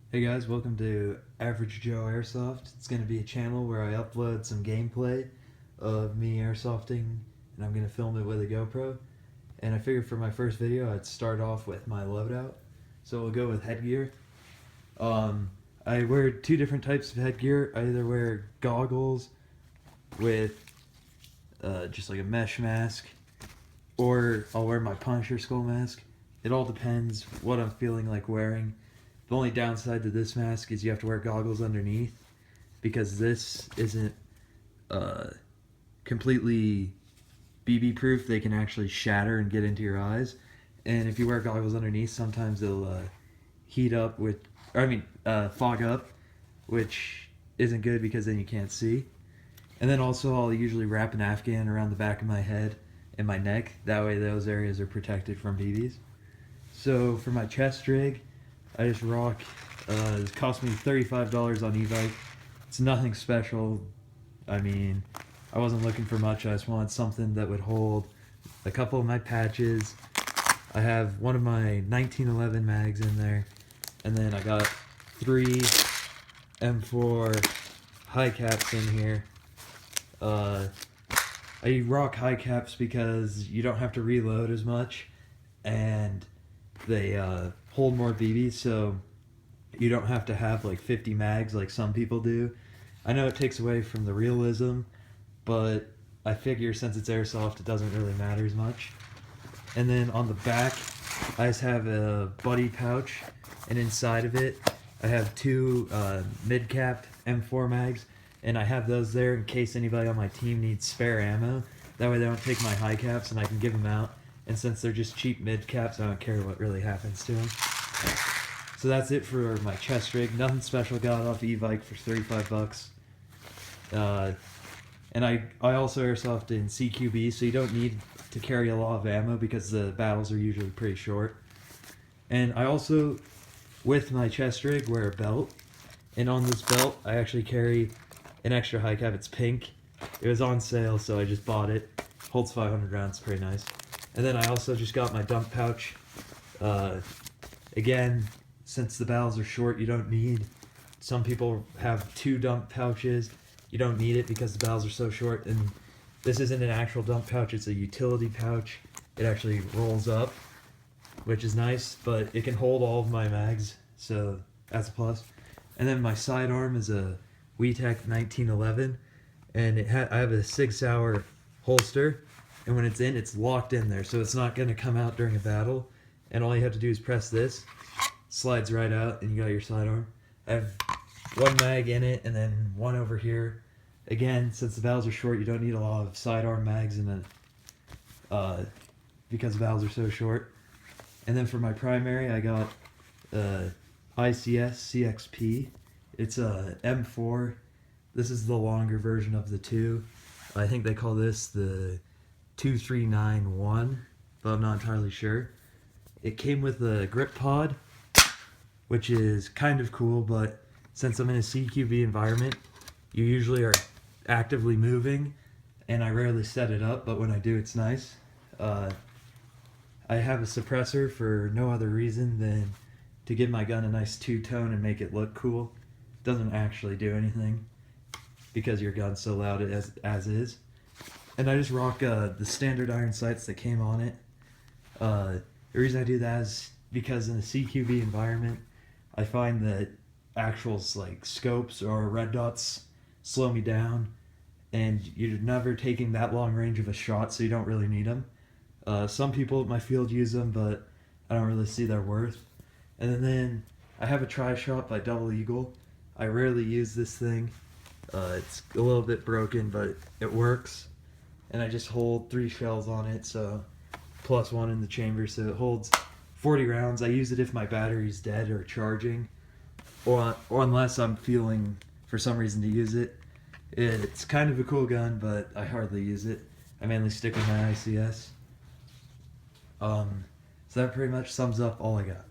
Hey guys, welcome to Average Joe Airsoft. It's going to be a channel where I upload some gameplay of me airsofting, and I'm going to film it with a GoPro. And I figured for my first video I'd start off with my loadout. So we'll go with headgear. I wear two different types of headgear. I either wear goggles with just like a mesh mask, or I'll wear my Punisher skull mask. It all depends what I'm feeling like wearing. The only downside to this mask is you have to wear goggles underneath, because this isn't completely BB proof. They can actually shatter and get into your eyes, and if you wear goggles underneath, sometimes they'll heat up fog up, which isn't good because then you can't see. And then also I'll usually wrap an Afghan around the back of my head and my neck. That way those areas are protected from BBs. So for my chest rig, I just rock, it cost me $35 on eBike. It's nothing special. I mean, I wasn't looking for much. I just wanted something that would hold a couple of my patches. I have one of my 1911 mags in there, and then I got 3 M4 high caps in here. I rock high caps because you don't have to reload as much, and they hold more BBs, so you don't have to have like 50 mags like some people do. I know it takes away from the realism, but I figure since it's airsoft, it doesn't really matter as much. And then on the back, I just have a buddy pouch, and inside of it, I have 2 mid-capped M4 mags, and I have those there in case anybody on my team needs spare ammo. That way they don't take my high caps and I can give them out. And since they're just cheap mid caps, I don't care what really happens to them. So that's it for my chest rig. Nothing special. Got it off eBike for 35 bucks. And I also airsoft in CQB, so you don't need to carry a lot of ammo because the battles are usually pretty short. And I also, with my chest rig, wear a belt. And on this belt, I actually carry an extra high cap. It's pink. It was on sale, so I just bought it. Holds 500 rounds. Pretty nice. And then I also just got my dump pouch. Again, since the barrels are short, you don't need... Some people have 2 dump pouches. You don't need it because the barrels are so short. And this isn't an actual dump pouch, it's a utility pouch. It actually rolls up, which is nice, but it can hold all of my mags, so that's a plus. And then my sidearm is a WeTech 1911, and I have a 6 Sauer holster. And when it's in, it's locked in there, so it's not going to come out during a battle. And all you have to do is press this, slides right out, and you got your sidearm. I have 1 mag in it, and then 1 over here. Again, since the battles are short, you don't need a lot of sidearm mags in it, because the battles are so short. And then for my primary, I got ICS CXP. It's a M4. This is the longer version of the 2. I think they call this the 2391, but I'm not entirely sure. It came with a grip pod, which is kind of cool, but since I'm in a CQB environment, you usually are actively moving, and I rarely set it up, but when I do, it's nice. I have a suppressor for no other reason than to give my gun a nice two-tone and make it look cool. It doesn't actually do anything because your gun's so loud as is. And I just rock the standard iron sights that came on it. The reason I do that is because in a CQB environment, I find that actuals like scopes or red dots slow me down, and you're never taking that long range of a shot, so you don't really need them. Some people at my field use them, but I don't really see their worth. And then I have a tri-shot by Double Eagle. I rarely use this thing. It's a little bit broken, but it works. And I just hold 3 shells on it, so plus 1 in the chamber, so it holds 40 rounds. I use it if my battery's dead or charging, or unless I'm feeling for some reason to use it. It's kind of a cool gun, but I hardly use it. I mainly stick with my ICS. So that pretty much sums up all I got.